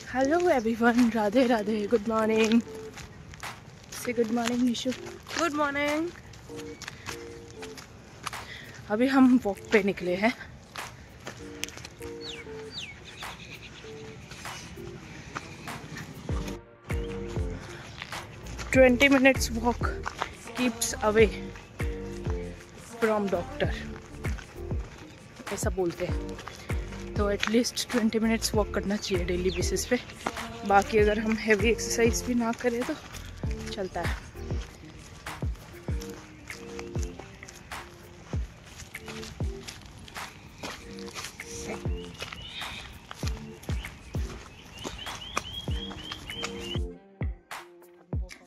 Hello everyone, Radhe Radhe, good morning. Say good morning Nishu. Good morning. अभी हम walk पे निकले हैं। Twenty minutes walk keeps away from doctor, ऐसा बोलते हैं। तो एटलीस्ट 20 मिनट्स वॉक करना चाहिए डेली बेसिस पे। बाकी अगर हम हैवी एक्सरसाइज भी ना करें तो चलता है।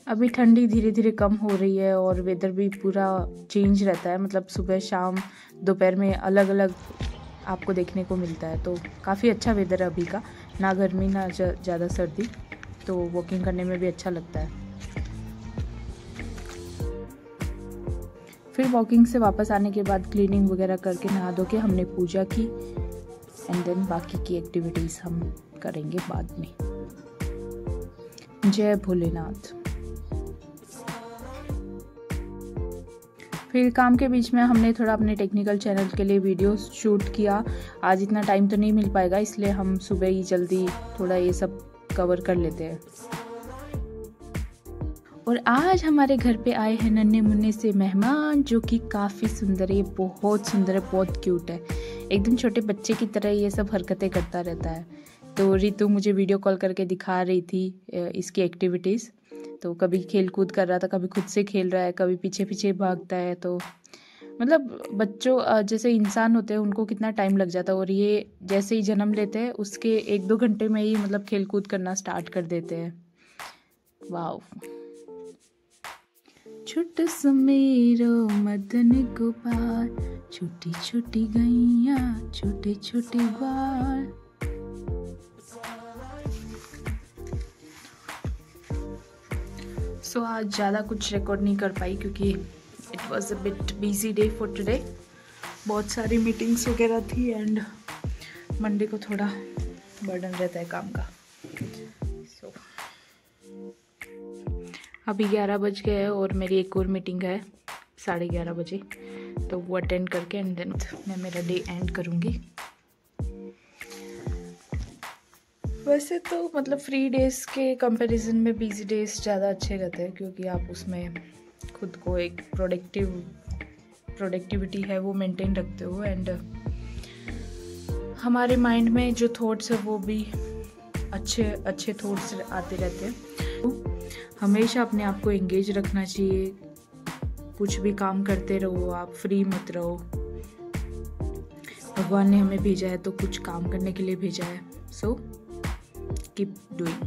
अभी ठंडी धीरे धीरे कम हो रही है और वेदर भी पूरा चेंज रहता है, मतलब सुबह शाम दोपहर में अलग अलग आपको देखने को मिलता है। तो काफ़ी अच्छा वेदर है अभी का, ना गर्मी ना ज़्यादा सर्दी, तो वॉकिंग करने में भी अच्छा लगता है। फिर वॉकिंग से वापस आने के बाद क्लीनिंग वगैरह करके नहा धो के हमने पूजा की एंड देन बाकी की एक्टिविटीज़ हम करेंगे बाद में। जय भोलेनाथ। फिर काम के बीच में हमने थोड़ा अपने टेक्निकल चैनल के लिए वीडियो शूट किया। आज इतना टाइम तो नहीं मिल पाएगा, इसलिए हम सुबह ही जल्दी थोड़ा ये सब कवर कर लेते हैं। और आज हमारे घर पे आए हैं नन्हे मुन्ने से मेहमान, जो कि काफ़ी सुंदर है, बहुत सुंदर है, बहुत क्यूट है, एकदम छोटे बच्चे की तरह ये सब हरकतें करता रहता है। तो रितु मुझे वीडियो कॉल करके दिखा रही थी इसकी एक्टिविटीज़। तो कभी खेल कूद कर रहा था, कभी खुद से खेल रहा है, कभी पीछे पीछे भागता है। तो मतलब बच्चों जैसे इंसान होते हैं उनको कितना टाइम लग जाता है, और ये जैसे ही जन्म लेते हैं उसके 1-2 घंटे में ही मतलब खेल कूद करना स्टार्ट कर देते हैं। वाओ। छोट समेरो मदन गोपाल, छोटी छोटी गैया छोटे छोटे बाल। सो आज ज़्यादा कुछ रिकॉर्ड नहीं कर पाई क्योंकि it was a bit busy day for today. बहुत सारी मीटिंग्स वगैरह थी एंड मंडे को थोड़ा बर्डन रहता है काम का। सो अभी 11 बज गए और मेरी एक और मीटिंग है 11:30 बजे, तो वो अटेंड करके एंड देन मैं मेरा डे एंड करूँगी। वैसे तो मतलब फ्री डेज़ के कंपैरिजन में बिजी डेज़ ज़्यादा अच्छे रहते हैं, क्योंकि आप उसमें खुद को एक प्रोडक्टिविटी है वो मेंटेन रखते हो एंड हमारे माइंड में जो थॉट्स है वो भी अच्छे थॉट्स आते रहते हैं। तो हमेशा अपने आप को एंगेज रखना चाहिए, कुछ भी काम करते रहो, आप फ्री मत रहो। भगवान ने हमें भेजा है तो कुछ काम करने के लिए भेजा है, सो keep doing.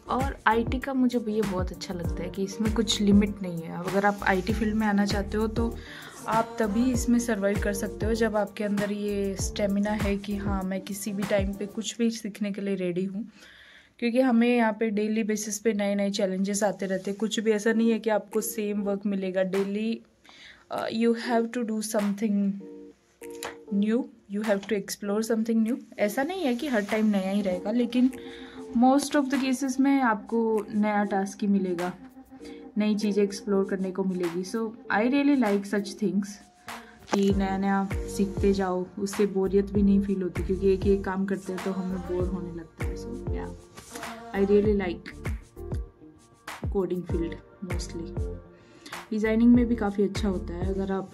और आईटी का मुझे ये बहुत अच्छा लगता है कि इसमें कुछ लिमिट नहीं है। अगर आप आईटी फील्ड में आना चाहते हो तो आप तभी इसमें सर्वाइव कर सकते हो जब आपके अंदर ये स्टेमिना है कि हाँ, मैं किसी भी टाइम पे कुछ भी सीखने के लिए रेडी हूँ। क्योंकि हमें यहाँ पे डेली बेसिस पे नए नए चैलेंजेस आते रहते हैं। कुछ भी ऐसा नहीं है कि आपको सेम वर्क मिलेगा daily. You have to do something new, you have to explore something new। ऐसा नहीं है कि हर टाइम नया ही रहेगा, लेकिन मोस्ट ऑफ द केसेस में आपको नया टास्क ही मिलेगा, नई चीज़ें एक्सप्लोर करने को मिलेगी। So I really like such things कि नया नया सीखते जाओ, उससे बोरियत भी नहीं फील होती, क्योंकि एक ही काम करते हैं तो हमें बोर होने लगता है। सो या आई really like coding field mostly. Designing में भी काफ़ी अच्छा होता है। अगर आप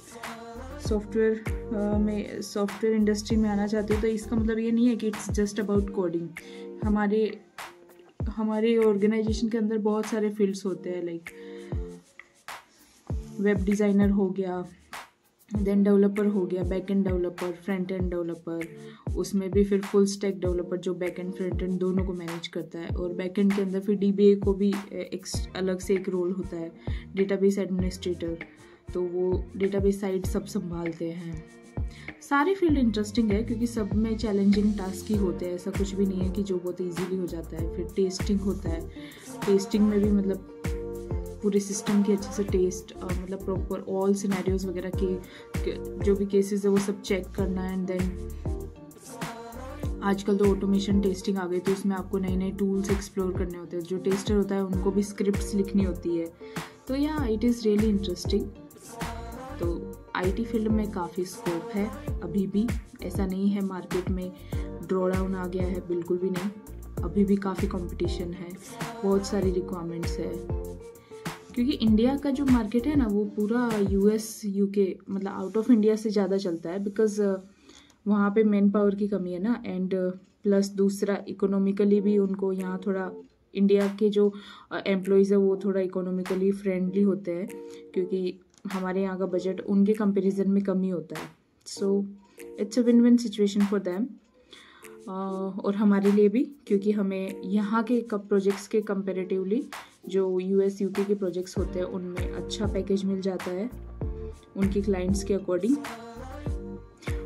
सॉफ्टवेयर इंडस्ट्री में आना चाहते हो तो इसका मतलब ये नहीं है कि इट्स जस्ट अबाउट कोडिंग। हमारे ऑर्गेनाइजेशन के अंदर बहुत सारे फील्ड्स होते हैं, लाइक वेब डिज़ाइनर हो गया, देन डेवलपर हो गया, back end developer, front end developer, उसमें भी फिर फुल स्टैक डेवलपर जो बैक एंड फ्रंट एंड दोनों को मैनेज करता है। और बैक एंड के अंदर फिर डीबीए को भी एक अलग से एक रोल होता है, डेटाबेस एडमिनिस्ट्रेटर, तो वो डेटाबेस साइट सब संभालते हैं। सारे फील्ड इंटरेस्टिंग है क्योंकि सब में चैलेंजिंग टास्क ही होते हैं, ऐसा कुछ भी नहीं है कि जो बहुत ईजीली हो जाता है। फिर टेस्टिंग होता है, टेस्टिंग में भी मतलब पूरे सिस्टम की अच्छे से टेस्ट मतलब प्रॉपर ऑल सिनेरियोज वगैरह के जो भी केसेस है वो सब चेक करना। एंड देन आजकल तो ऑटोमेशन टेस्टिंग आ गई, तो उसमें आपको नए नए टूल्स एक्सप्लोर करने होते हैं। जो टेस्टर होता है उनको भी स्क्रिप्ट्स लिखनी होती है। तो या इट इज़ रियली इंटरेस्टिंग। तो आईटी फील्ड में काफ़ी स्कोप है अभी भी, ऐसा नहीं है मार्केट में ड्रॉ डाउन आ गया है, बिल्कुल भी नहीं। अभी भी काफ़ी कंपटीशन है, बहुत सारी रिक्वायरमेंट्स है, क्योंकि इंडिया का जो मार्केट है ना वो पूरा यूएस यूके मतलब आउट ऑफ इंडिया से ज़्यादा चलता है, बिकॉज वहाँ पे मैन पावर की कमी है ना। एंड प्लस दूसरा इकोनॉमिकली भी उनको यहाँ थोड़ा इंडिया के जो एम्प्लॉयज़ है वो थोड़ा इकोनॉमिकली फ्रेंडली होते हैं, क्योंकि हमारे यहाँ का बजट उनके कंपैरिजन में कम ही होता है। So it's a win win situation for them और हमारे लिए भी, क्योंकि हमें यहाँ के प्रोजेक्ट्स के कंपैरेटिवली जो यूएस यूके के प्रोजेक्ट्स होते हैं उनमें अच्छा पैकेज मिल जाता है उनके क्लाइंट्स के अकॉर्डिंग।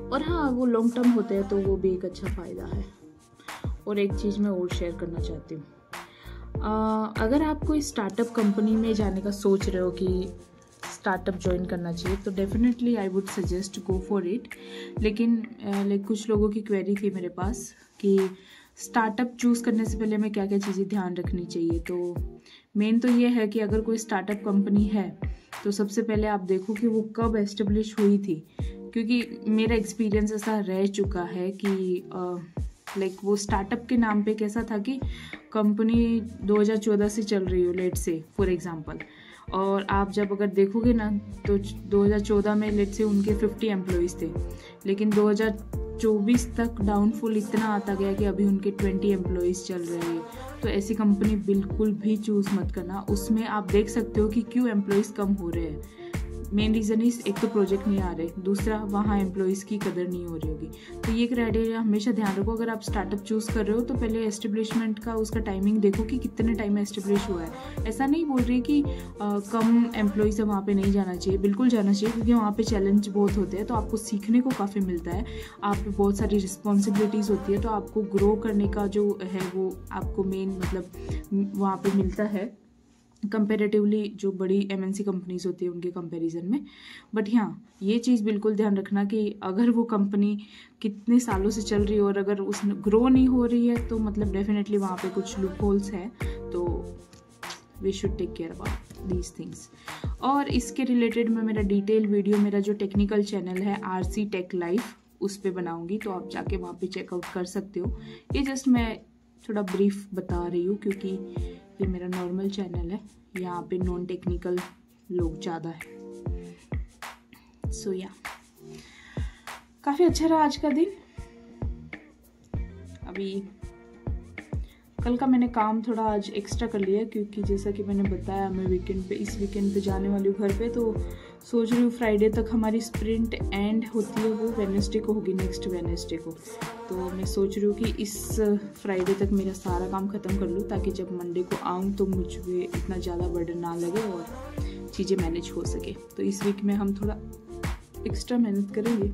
और हाँ, वो लॉन्ग टर्म होते हैं तो वो भी एक अच्छा फ़ायदा है। और एक चीज़ मैं और शेयर करना चाहती हूँ, अगर आप कोई स्टार्टअप कंपनी में जाने का सोच रहे हो कि स्टार्टअप ज्वाइन करना चाहिए, तो definitely I would suggest go for it. लेकिन कुछ लोगों की क्वेरी थी मेरे पास कि स्टार्टअप चूज़ करने से पहले मैं क्या क्या चीज़ें ध्यान रखनी चाहिए। तो मेन तो ये है कि अगर कोई स्टार्टअप कंपनी है तो सबसे पहले आप देखो कि वो कब एस्टेब्लिश हुई थी, क्योंकि मेरा एक्सपीरियंस ऐसा रह चुका है कि वो स्टार्टअप के नाम पे कैसा था कि कंपनी 2014 से चल रही हो, लेट्स से फॉर एग्जांपल, और आप जब अगर देखोगे ना तो 2014 में लेट्स से उनके 50 एम्प्लॉयज़ थे, लेकिन 2024 तक डाउनफॉल इतना आता गया कि अभी उनके 20 एम्प्लॉयज़ चल रहे हैं। तो ऐसी कंपनी बिल्कुल भी चूज़ मत करना। उसमें आप देख सकते हो कि क्यों एम्प्लॉयज़ कम हो रहे हैं। मेन रीज़न इस एक तो प्रोजेक्ट नहीं आ रहे, दूसरा वहाँ एम्प्लॉयज़ की कदर नहीं हो रही होगी। तो ये क्राइटेरिया हमेशा ध्यान रखो। अगर आप स्टार्टअप चूज़ कर रहे हो तो पहले एस्टेब्लिशमेंट का उसका टाइमिंग देखो कि कितने टाइम में एस्टेब्लिश हुआ है। ऐसा नहीं बोल रही कि कम एम्प्लॉयज़ है वहाँ पे नहीं जाना चाहिए, बिल्कुल जाना चाहिए, क्योंकि वहाँ पे चैलेंज बहुत होते हैं। तो आपको सीखने को काफ़ी मिलता है, आप पे बहुत सारी रिस्पॉन्सिबिलिटीज़ होती है, तो आपको ग्रो करने का जो है वो आपको मेन मतलब वहाँ पर मिलता है कंपैरेटिवली जो बड़ी एमएनसी कंपनीज होती है उनके कंपैरिजन में। बट हाँ, ये चीज़ बिल्कुल ध्यान रखना कि अगर वो कंपनी कितने सालों से चल रही है और अगर उसमें ग्रो नहीं हो रही है तो मतलब डेफिनेटली वहाँ पे कुछ लूप होल्स हैं। तो we should take care about these things. और इसके रिलेटेड मैं मेरा डिटेल वीडियो मेरा जो टेक्निकल चैनल है आरसी टेक लाइफ उस पर बनाऊँगी, तो आप जाके वहाँ पर चेकआउट कर सकते हो। ये जस्ट मैं थोड़ा ब्रीफ बता रही हूँ क्योंकि ये मेरा नॉर्मल चैनल है, यहाँ पे नॉन टेक्निकल लोग ज़्यादा है। सो या काफ़ी अच्छा रहा आज का दिन। अभी कल का मैंने काम थोड़ा आज एक्स्ट्रा कर लिया, क्योंकि जैसा कि मैंने बताया मैं इस वीकेंड पे जाने वाली हूँ घर पे। तो सोच रही हूँ फ्राइडे तक हमारी स्प्रिंट एंड होती है, वो वेडनेसडे को होगी, नेक्स्ट वेडनेसडे को। तो मैं सोच रही हूँ कि इस फ्राइडे तक मेरा सारा काम ख़त्म कर लूँ, ताकि जब मंडे को आऊँ तो मुझे इतना ज़्यादा बर्डन ना लगे और चीज़ें मैनेज हो सके। तो इस वीक में हम थोड़ा एक्स्ट्रा मेहनत करेंगे।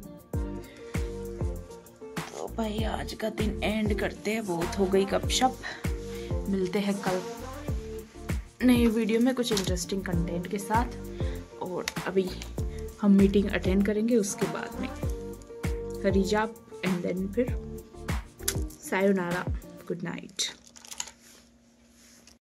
तो भाई आज का दिन एंड करते हैं, बहुत हो गई गपशप। मिलते हैं कल नई वीडियो में कुछ इंटरेस्टिंग कंटेंट के साथ। और अभी हम मीटिंग अटेंड करेंगे, उसके बाद में हरी जाप एंड देन फिर सायोनारा, गुड नाइट।